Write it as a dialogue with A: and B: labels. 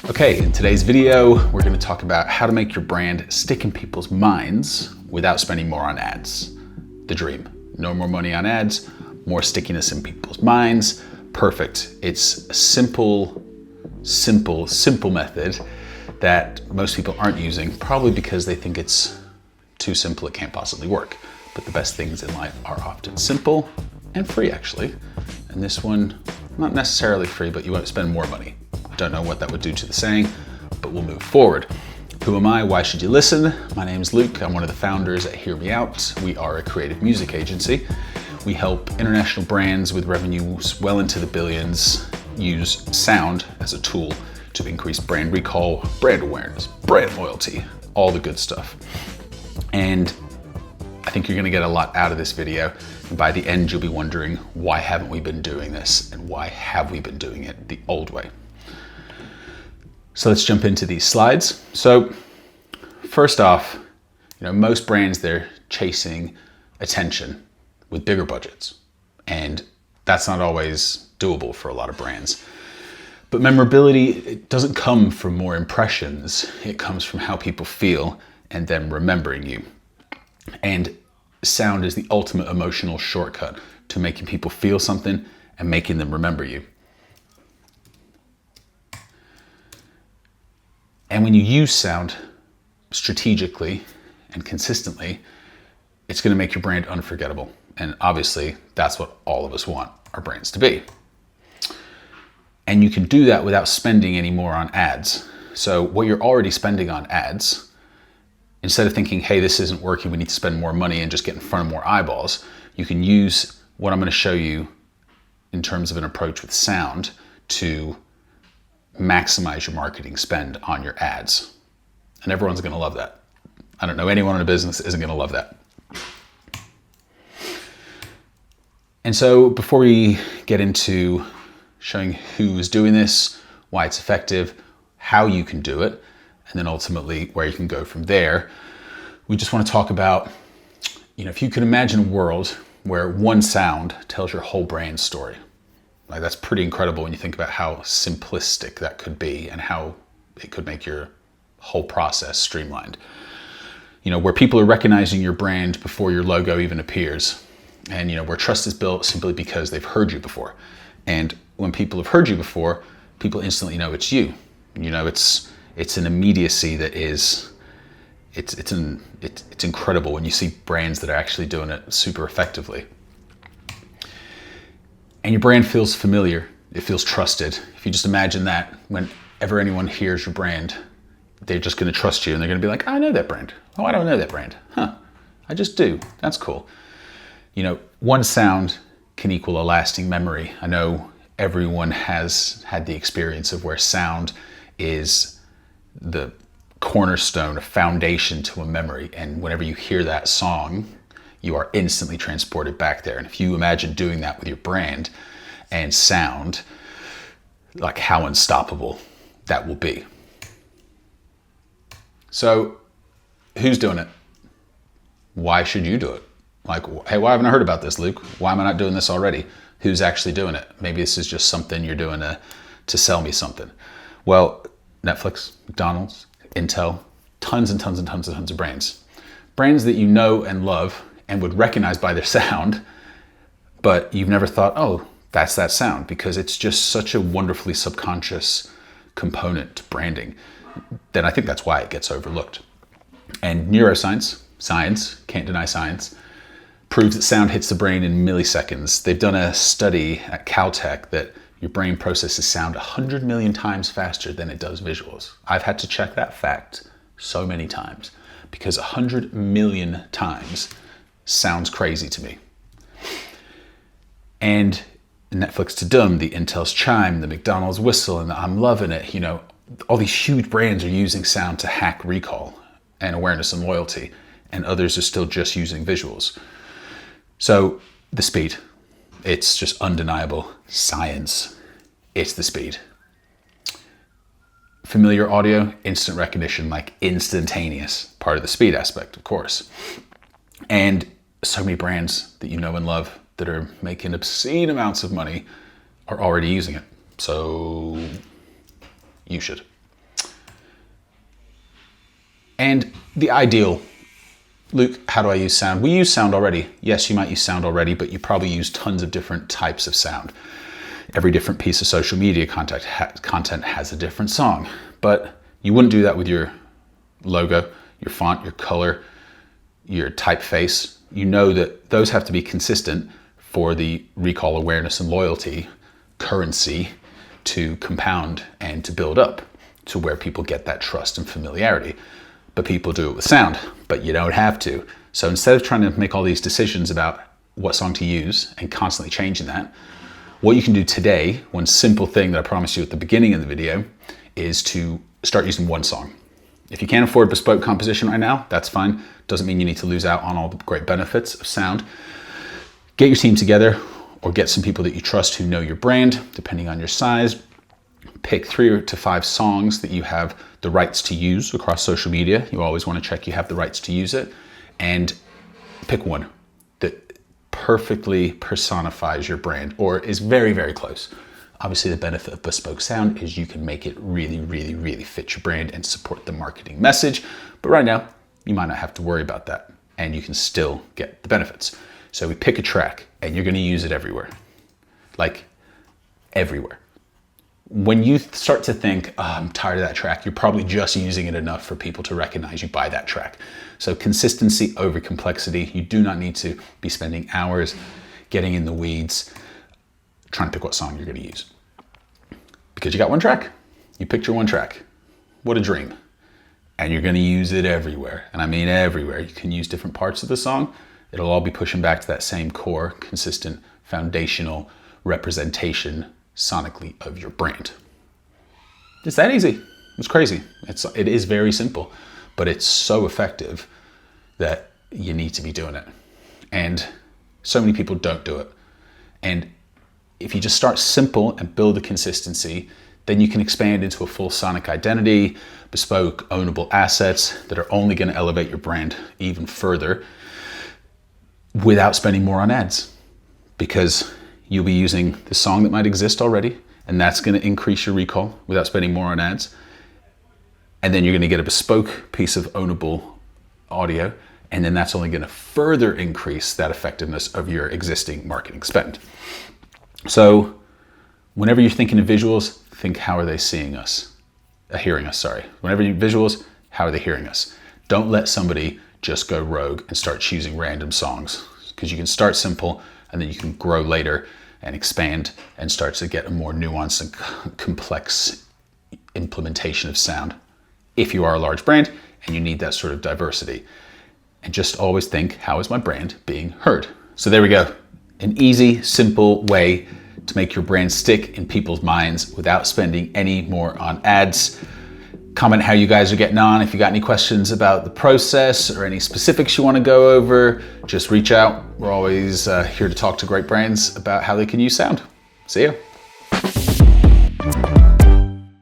A: Okay, in today's video, we're going to talk about how to make your brand stick in people's minds without spending more on ads. The dream. No more money on ads, more stickiness in people's minds. Perfect. It's a simple method that most people aren't using, probably because they think it's too simple, it can't possibly work. But the best things in life are often simple and free, actually. And this one, not necessarily free, but you won't spend more money. Don't know what that would do to the saying, but we'll move forward. Who am I? Why should you listen? My name's Luke. I'm one of the founders at Hear Me Out. We are a creative music agency. We help international brands with revenues well into the billions use sound as a tool to increase brand recall, brand awareness, brand loyalty, all the good stuff. And I think you're gonna get a lot out of this video. And by the end, you'll be wondering, why haven't we been doing this? And why have we been doing it the old way? So let's jump into these slides. So first off, most brands, they're chasing attention with bigger budgets. And that's not always doable for a lot of brands. But memorability, it doesn't come from more impressions. It comes from how people feel and them remembering you. And sound is the ultimate emotional shortcut to making people feel something and making them remember you. And when you use sound strategically and consistently, it's going to make your brand unforgettable. And obviously, that's what all of us want our brands to be. And you can do that without spending any more on ads. So what you're already spending on ads, instead of thinking, hey, this isn't working, we need to spend more money and just get in front of more eyeballs, you can use what I'm going to show you in terms of an approach with sound to maximize your marketing spend on your ads. And everyone's going to love that. I don't know anyone in a business that isn't going to love that. And so before we get into showing who is doing this, why it's effective, how you can do it, and then ultimately where you can go from there, we just want to talk about, if you could imagine a world where one sound tells your whole brand story. Like, that's pretty incredible when you think about how simplistic that could be and how it could make your whole process streamlined. Where people are recognizing your brand before your logo even appears. And where trust is built simply because they've heard you before. And when people have heard you before, people instantly know it's you. It's an immediacy that is, it's incredible when you see brands that are actually doing it super effectively. And your brand feels familiar, it feels trusted. If you just imagine that, whenever anyone hears your brand, they're just gonna trust you and they're gonna be like, I know that brand. Oh, I don't know that brand. Huh, I just do, that's cool. One sound can equal a lasting memory. I know everyone has had the experience of where sound is the cornerstone, a foundation to a memory. And whenever you hear that song, you are instantly transported back there. And if you imagine doing that with your brand and sound, like how unstoppable that will be. So who's doing it? Why should you do it? Like, hey, why haven't I heard about this, Luke? Why am I not doing this already? Who's actually doing it? Maybe this is just something you're doing to sell me something. Well, Netflix, McDonald's, Intel, tons of brands. Brands that you know and love and would recognize by their sound, but you've never thought, oh, that's that sound, because it's just such a wonderfully subconscious component to branding. Then I think that's why it gets overlooked. And neuroscience, science, can't deny science, proves that sound hits the brain in milliseconds. They've done a study at Caltech that your brain processes sound 100 million times faster than it does visuals. I've had to check that fact so many times because 100 million times sounds crazy to me. And Netflix to Dum, the Intel's Chime, the McDonald's Whistle, and the I'm Loving It, all these huge brands are using sound to hack recall and awareness and loyalty, and others are still just using visuals. So the speed, it's just undeniable. Science, it's the speed. Familiar audio, instant recognition, like instantaneous, part of the speed aspect, of course. And so many brands that you know and love that are making obscene amounts of money are already using it. So you should. And the ideal, Luke, how do I use sound? We use sound already. Yes, you might use sound already, but you probably use tons of different types of sound. Every different piece of social media content has a different song, but you wouldn't do that with your logo, your font, your color, your typeface. You know that those have to be consistent for the recall, awareness, and loyalty currency to compound and to build up to where people get that trust and familiarity. But people do it with sound, but you don't have to. So instead of trying to make all these decisions about what song to use and constantly changing that, what you can do today, one simple thing that I promised you at the beginning of the video, is to start using one song. If you can't afford bespoke composition right now, that's fine. Doesn't mean you need to lose out on all the great benefits of sound. Get your team together or get some people that you trust who know your brand, depending on your size. Pick 3 to 5 songs that you have the rights to use across social media. You always want to check you have the rights to use it. And pick one that perfectly personifies your brand or is very, very close. Obviously, the benefit of bespoke sound is you can make it really, really, really fit your brand and support the marketing message. But right now, you might not have to worry about that and you can still get the benefits. So we pick a track and you're going to use it everywhere, like everywhere. When you start to think, oh, I'm tired of that track, you're probably just using it enough for people to recognize you by that track. So consistency over complexity. You do not need to be spending hours getting in the weeds trying to pick what song you're going to use. Because you got one track. You picked your one track. What a dream. And you're going to use it everywhere. And I mean everywhere. You can use different parts of the song. It'll all be pushing back to that same core, consistent, foundational representation sonically of your brand. It's that easy. It's crazy. It is very simple, but it's so effective that you need to be doing it. And so many people don't do it. And if you just start simple and build the consistency, then you can expand into a full sonic identity, bespoke, ownable assets that are only going to elevate your brand even further without spending more on ads, because you'll be using the song that might exist already, and that's going to increase your recall without spending more on ads. And then you're going to get a bespoke piece of ownable audio, and then that's only going to further increase that effectiveness of your existing marketing spend. So whenever you're thinking of visuals, think, how are they seeing us? Hearing us, sorry. Whenever you visuals, how are they hearing us? Don't let somebody just go rogue and start choosing random songs, because you can start simple and then you can grow later and expand and start to get a more nuanced and complex implementation of sound if you are a large brand and you need that sort of diversity. And just always think, how is my brand being heard? So there we go. An easy, simple way to make your brand stick in people's minds without spending any more on ads. Comment how you guys are getting on. If you got any questions about the process or any specifics you want to go over, just reach out. We're always here to talk to great brands about how they can use sound. See ya.